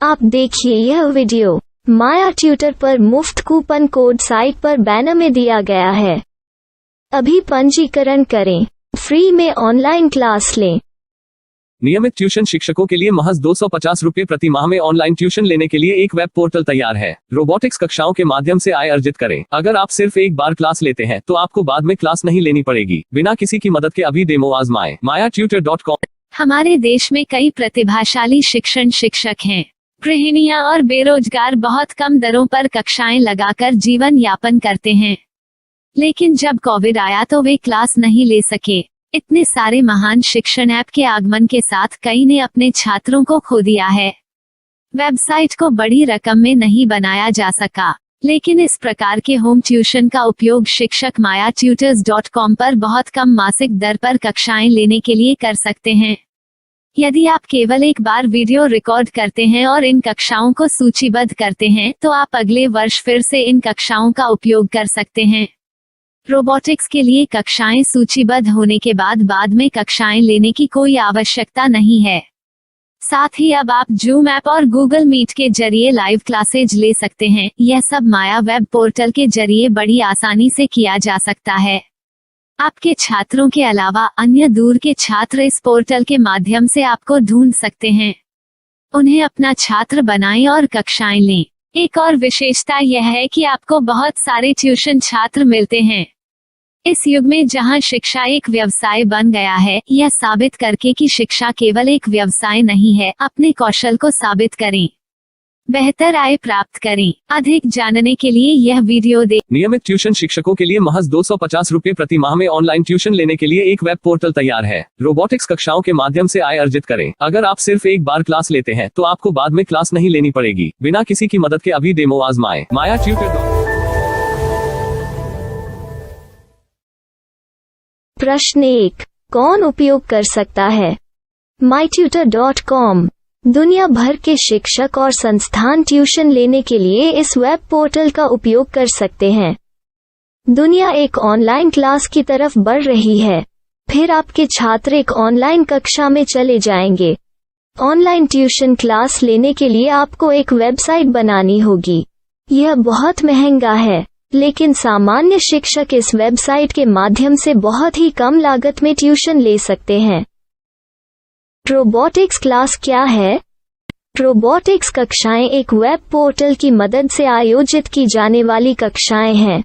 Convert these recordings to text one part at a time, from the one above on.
आप देखिए यह वीडियो माया ट्यूटर पर मुफ्त कूपन कोड साइट पर बैनर में दिया गया है। अभी पंजीकरण करें, फ्री में ऑनलाइन क्लास लें। नियमित ट्यूशन शिक्षकों के लिए महज 250 रुपये प्रति माह में ऑनलाइन ट्यूशन लेने के लिए एक वेब पोर्टल तैयार है। रोबोटिक्स कक्षाओं के माध्यम से आय अर्जित करें। अगर आप सिर्फ एक बार क्लास लेते हैं तो आपको बाद में क्लास नहीं लेनी पड़ेगी। बिना किसी की मदद के अभी डेमो आजमाएं। mayatutor.com। हमारे देश में कई प्रतिभाशाली शिक्षक हैं। गृहिणियां और बेरोजगार बहुत कम दरों पर कक्षाएं लगाकर जीवन यापन करते हैं, लेकिन जब कोविड आया तो वे क्लास नहीं ले सके। इतने सारे महान शिक्षण ऐप के आगमन के साथ कई ने अपने छात्रों को खो दिया है। वेबसाइट को बड़ी रकम में नहीं बनाया जा सका, लेकिन इस प्रकार के होम ट्यूशन का उपयोग शिक्षक mayatutors.com पर बहुत कम मासिक दर पर कक्षाएं लेने के लिए कर सकते हैं। यदि आप केवल एक बार वीडियो रिकॉर्ड करते हैं और इन कक्षाओं को सूचीबद्ध करते हैं तो आप अगले वर्ष फिर से इन कक्षाओं का उपयोग कर सकते हैं। रोबोटिक्स के लिए कक्षाएं सूचीबद्ध होने के बाद में कक्षाएं लेने की कोई आवश्यकता नहीं है। साथ ही अब आप जूम ऐप और गूगल मीट के जरिए लाइव क्लासेज ले सकते हैं। यह सब माया वेब पोर्टल के जरिए बड़ी आसानी से किया जा सकता है। आपके छात्रों के अलावा अन्य दूर के छात्र इस पोर्टल के माध्यम से आपको ढूंढ सकते हैं। उन्हें अपना छात्र बनाएं और कक्षाएं लें। एक और विशेषता यह है कि आपको बहुत सारे ट्यूशन छात्र मिलते हैं। इस युग में जहां शिक्षा एक व्यवसाय बन गया है, यह साबित करके कि शिक्षा केवल एक व्यवसाय नहीं है, अपने कौशल को साबित करें, बेहतर आय प्राप्त करें। अधिक जानने के लिए यह वीडियो देखें। नियमित ट्यूशन शिक्षकों के लिए महज 250 रुपये प्रति माह में ऑनलाइन ट्यूशन लेने के लिए एक वेब पोर्टल तैयार है। रोबोटिक्स कक्षाओं के माध्यम से आय अर्जित करें। अगर आप सिर्फ एक बार क्लास लेते हैं तो आपको बाद में क्लास नहीं लेनी पड़ेगी। बिना किसी की मदद के अभी डेमो आजमाएं। mayatutor.com। प्रश्न 1, कौन उपयोग कर सकता है? mytutor.com। दुनिया भर के शिक्षक और संस्थान ट्यूशन लेने के लिए इस वेब पोर्टल का उपयोग कर सकते हैं। दुनिया एक ऑनलाइन क्लास की तरफ बढ़ रही है। फिर आपके छात्र एक ऑनलाइन कक्षा में चले जाएंगे। ऑनलाइन ट्यूशन क्लास लेने के लिए आपको एक वेबसाइट बनानी होगी। यह बहुत महंगा है, लेकिन सामान्य शिक्षक इस वेबसाइट के माध्यम से बहुत ही कम लागत में ट्यूशन ले सकते हैं। रोबोटिक्स क्लास क्या है? रोबोटिक्स कक्षाएं एक वेब पोर्टल की मदद से आयोजित की जाने वाली कक्षाएं हैं,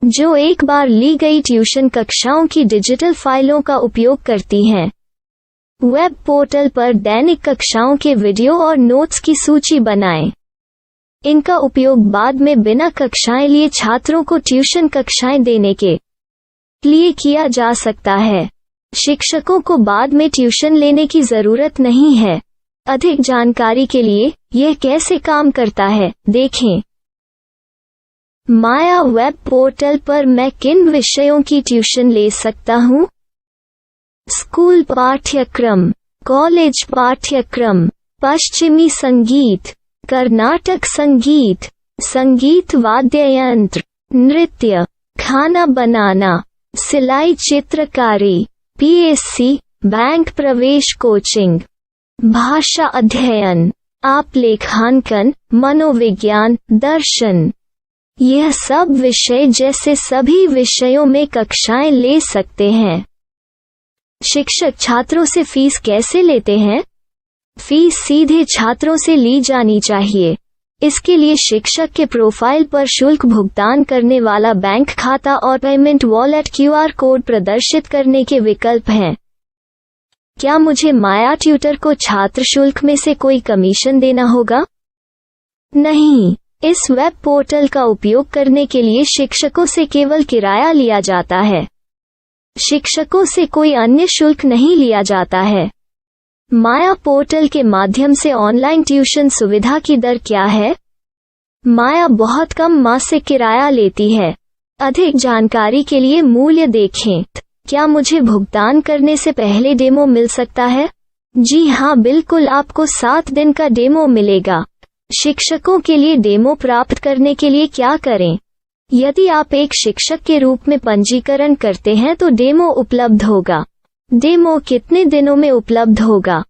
जो एक बार ली गई ट्यूशन कक्षाओं की डिजिटल फाइलों का उपयोग करती हैं। वेब पोर्टल पर दैनिक कक्षाओं के वीडियो और नोट्स की सूची बनाएं। इनका उपयोग बाद में बिना कक्षाएं लिए छात्रों को ट्यूशन कक्षाएं देने के लिए किया जा सकता है। शिक्षकों को बाद में ट्यूशन लेने की जरूरत नहीं है। अधिक जानकारी के लिए यह कैसे काम करता है, देखें। माया वेब पोर्टल पर मैं किन विषयों की ट्यूशन ले सकता हूँ? स्कूल पाठ्यक्रम, कॉलेज पाठ्यक्रम, पश्चिमी संगीत, कर्नाटक संगीत, संगीत वाद्य यंत्र, नृत्य, खाना बनाना, सिलाई चित्रकारी, PSC, बैंक प्रवेश कोचिंग, भाषा अध्ययन, आप लेखांकन, मनोविज्ञान, दर्शन। यह सब विषय जैसे सभी विषयों में कक्षाएं ले सकते हैं। शिक्षक छात्रों से फीस कैसे लेते हैं? फीस सीधे छात्रों से ली जानी चाहिए। इसके लिए शिक्षक के प्रोफाइल पर शुल्क भुगतान करने वाला बैंक खाता और पेमेंट वॉलेट QR कोड प्रदर्शित करने के विकल्प हैं। क्या मुझे माया ट्यूटर को छात्र शुल्क में से कोई कमीशन देना होगा? नहीं, इस वेब पोर्टल का उपयोग करने के लिए शिक्षकों से केवल किराया लिया जाता है। शिक्षकों से कोई अन्य शुल्क नहीं लिया जाता है। माया पोर्टल के माध्यम से ऑनलाइन ट्यूशन सुविधा की दर क्या है? माया बहुत कम मासिक किराया लेती है। अधिक जानकारी के लिए मूल्य देखें। क्या मुझे भुगतान करने से पहले डेमो मिल सकता है? जी हाँ, बिल्कुल, आपको 7 दिन का डेमो मिलेगा। शिक्षकों के लिए डेमो प्राप्त करने के लिए क्या करें? यदि आप एक शिक्षक के रूप में पंजीकरण करते हैं तो डेमो उपलब्ध होगा। डेमो कितने दिनों में उपलब्ध होगा?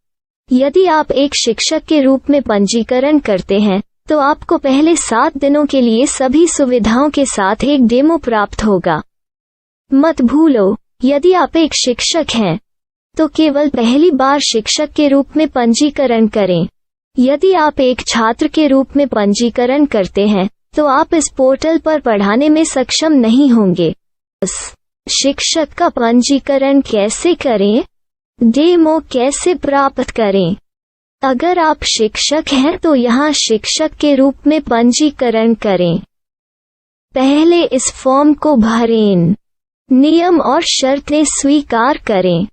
यदि आप एक शिक्षक के रूप में पंजीकरण करते हैं तो आपको पहले 7 दिनों के लिए सभी सुविधाओं के साथ एक डेमो प्राप्त होगा। मत भूलो, यदि आप एक शिक्षक हैं तो केवल पहली बार शिक्षक के रूप में पंजीकरण करें। यदि आप एक छात्र के रूप में पंजीकरण करते हैं तो आप इस पोर्टल पर पढ़ाने में सक्षम नहीं होंगे। शिक्षक का पंजीकरण कैसे करें? डेमो कैसे प्राप्त करें? अगर आप शिक्षक हैं तो यहाँ शिक्षक के रूप में पंजीकरण करें। पहले इस फॉर्म को भरें। नियम और शर्तें स्वीकार करें।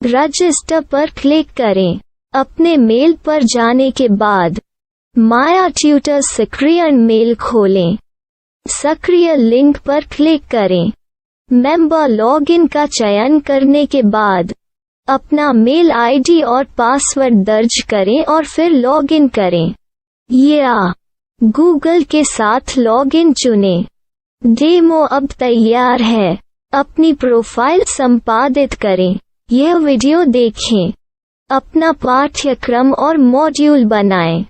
रजिस्टर पर क्लिक करें। अपने मेल पर जाने के बाद माया ट्यूटर सक्रिय मेल खोलें। सक्रिय लिंक पर क्लिक करें। मेंबर लॉगिन का चयन करने के बाद अपना मेल आईडी और पासवर्ड दर्ज करें और फिर लॉगिन करें या गूगल के साथ लॉगिन चुनें। डेमो अब तैयार है। अपनी प्रोफाइल संपादित करें। यह वीडियो देखें। अपना पाठ्यक्रम और मॉड्यूल बनाएं।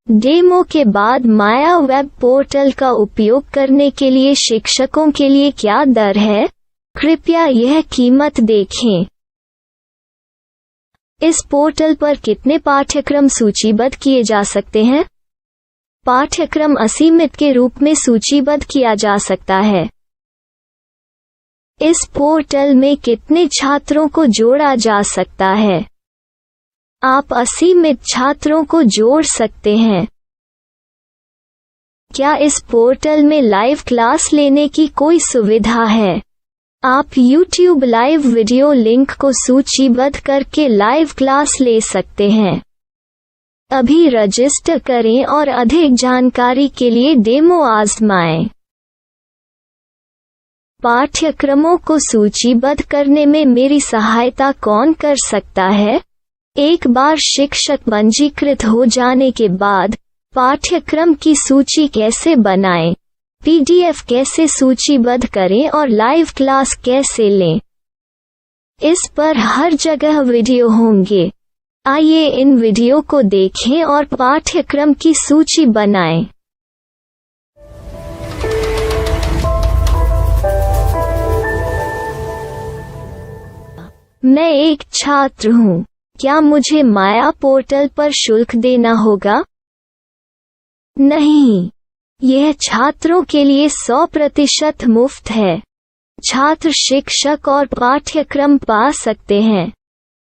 डेमो के बाद माया वेब पोर्टल का उपयोग करने के लिए शिक्षकों के लिए क्या दर है? कृपया यह कीमत देखें। इस पोर्टल पर कितने पाठ्यक्रम सूचीबद्ध किए जा सकते हैं? पाठ्यक्रम असीमित के रूप में सूचीबद्ध किया जा सकता है। इस पोर्टल में कितने छात्रों को जोड़ा जा सकता है? आप असीमित छात्रों को जोड़ सकते हैं। क्या इस पोर्टल में लाइव क्लास लेने की कोई सुविधा है? आप YouTube लाइव वीडियो लिंक को सूचीबद्ध करके लाइव क्लास ले सकते हैं। अभी रजिस्टर करें और अधिक जानकारी के लिए डेमो आजमाएं। पाठ्यक्रमों को सूचीबद्ध करने में मेरी सहायता कौन कर सकता है? एक बार शिक्षक पंजीकृत हो जाने के बाद पाठ्यक्रम की सूची कैसे बनाएं, PDF कैसे सूचीबद्ध करें और लाइव क्लास कैसे लें, इस पर हर जगह वीडियो होंगे। आइए इन वीडियो को देखें और पाठ्यक्रम की सूची बनाएं। मैं एक छात्र हूँ। क्या मुझे माया पोर्टल पर शुल्क देना होगा? नहीं, यह छात्रों के लिए 100% मुफ्त है। छात्र शिक्षक और पाठ्यक्रम पा सकते हैं,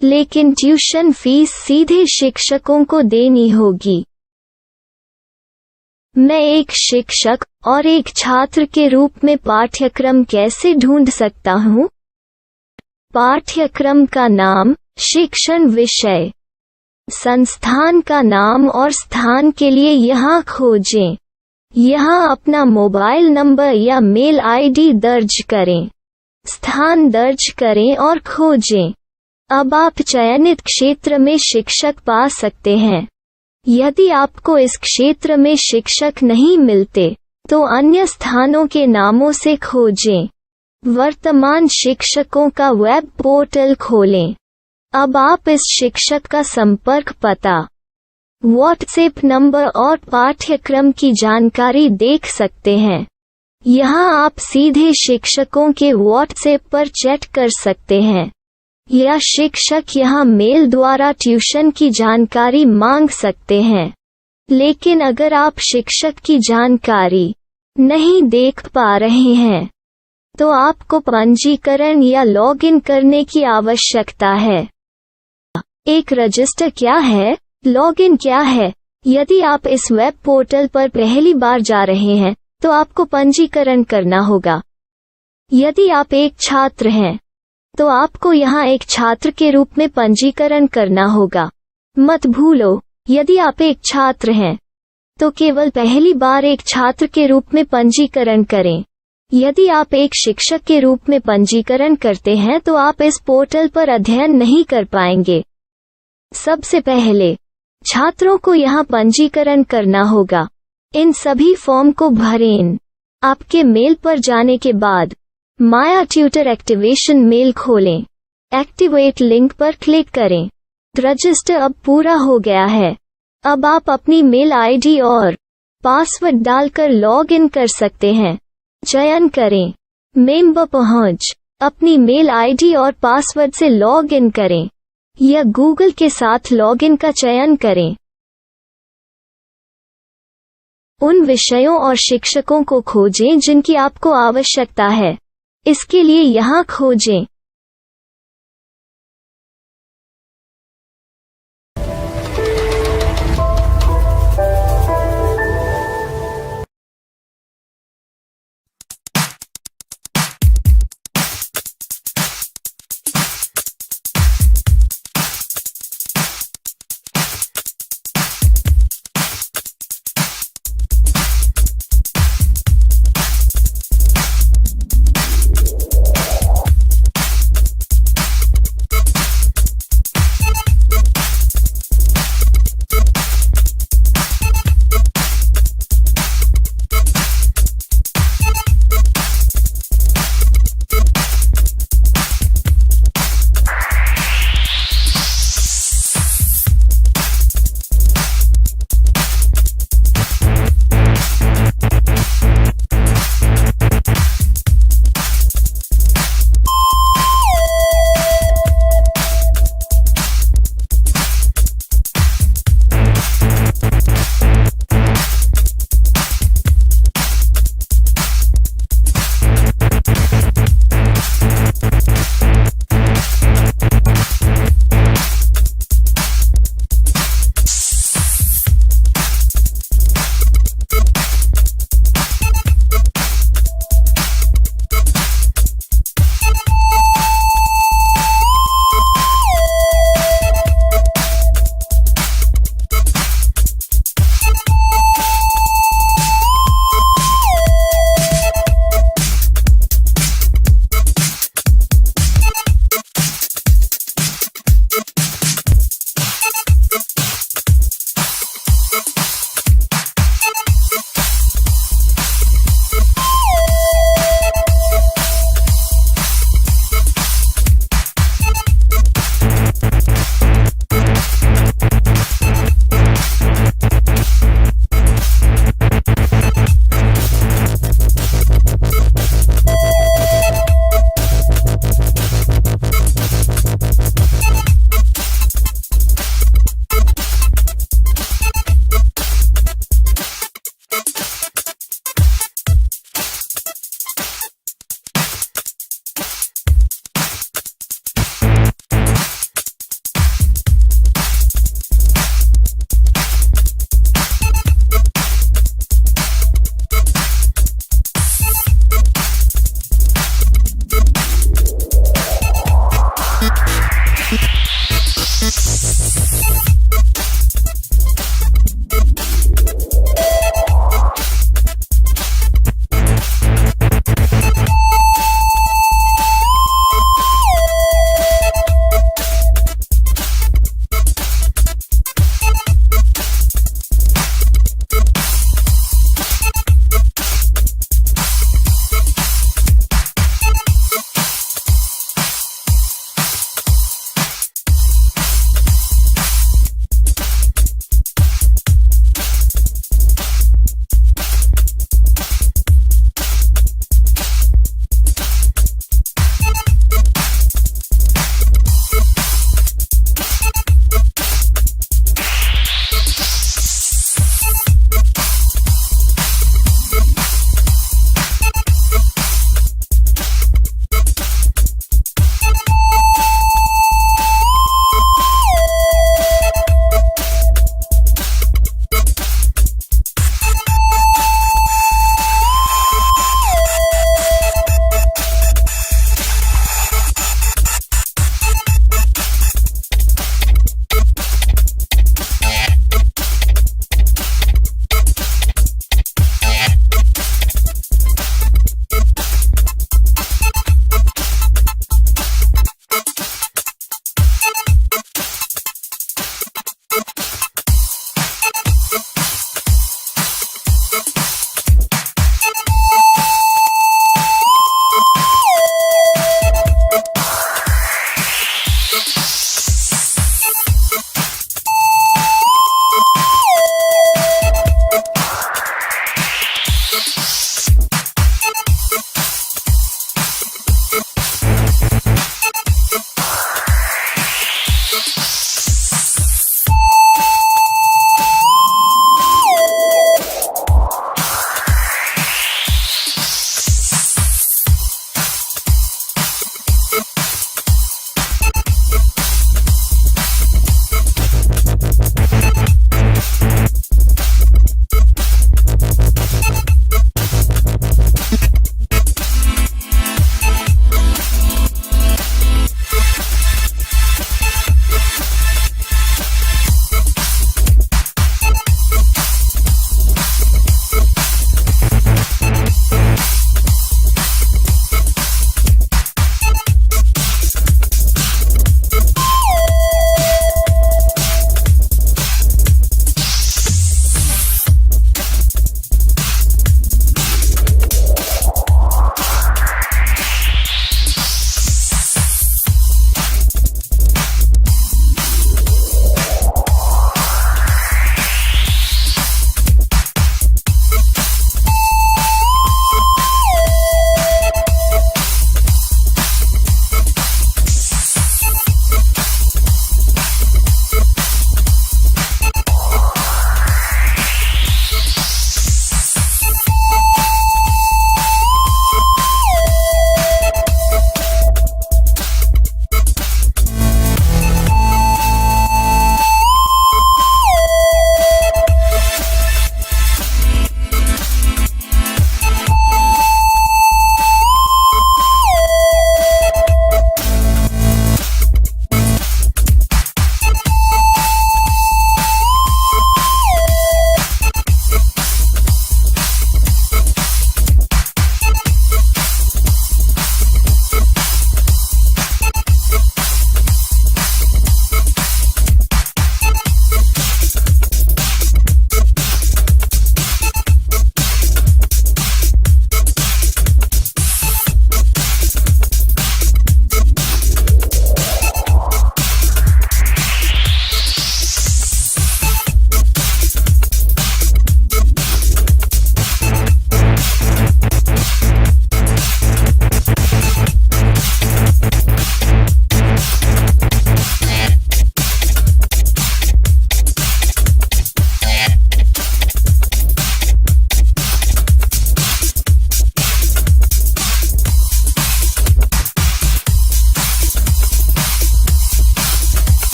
लेकिन ट्यूशन फीस सीधे शिक्षकों को देनी होगी। मैं एक शिक्षक और एक छात्र के रूप में पाठ्यक्रम कैसे ढूंढ सकता हूँ? पाठ्यक्रम का नाम, शिक्षण विषय, संस्थान का नाम और स्थान के लिए यहाँ खोजें। यहाँ अपना मोबाइल नंबर या मेल आईडी दर्ज करें। स्थान दर्ज करें और खोजें। अब आप चयनित क्षेत्र में शिक्षक पा सकते हैं। यदि आपको इस क्षेत्र में शिक्षक नहीं मिलते तो अन्य स्थानों के नामों से खोजें। वर्तमान शिक्षकों का वेब पोर्टल खोलें। अब आप इस शिक्षक का संपर्क पता, व्हाट्सएप नंबर और पाठ्यक्रम की जानकारी देख सकते हैं। यहाँ आप सीधे शिक्षकों के व्हाट्सएप पर चैट कर सकते हैं या शिक्षक यहाँ मेल द्वारा ट्यूशन की जानकारी मांग सकते हैं। लेकिन अगर आप शिक्षक की जानकारी नहीं देख पा रहे हैं तो आपको पंजीकरण या लॉगिन करने की आवश्यकता है। एक रजिस्टर क्या है? लॉगिन क्या है? यदि आप इस वेब पोर्टल पर पहली बार जा रहे हैं तो आपको पंजीकरण करना होगा। यदि आप एक छात्र हैं तो आपको यहाँ एक छात्र के रूप में पंजीकरण करना होगा। मत भूलो, यदि आप एक छात्र हैं तो केवल पहली बार एक छात्र के रूप में पंजीकरण करें। यदि आप एक शिक्षक के रूप में पंजीकरण करते हैं तो आप इस पोर्टल पर अध्ययन नहीं कर पाएंगे। सबसे पहले छात्रों को यहाँ पंजीकरण करना होगा। इन सभी फॉर्म को भरें। आपके मेल पर जाने के बाद माया ट्यूटर एक्टिवेशन मेल खोलें। एक्टिवेट लिंक पर क्लिक करें। रजिस्टर अब पूरा हो गया है। अब आप अपनी मेल आईडी और पासवर्ड डालकर लॉग इन कर सकते हैं। चयन करें मेंबर पहुंच। अपनी मेल आईडी और पासवर्ड से लॉग इन करें या गूगल के साथ लॉग इन का चयन करें। उन विषयों और शिक्षकों को खोजें जिनकी आपको आवश्यकता है। इसके लिए यहाँ खोजें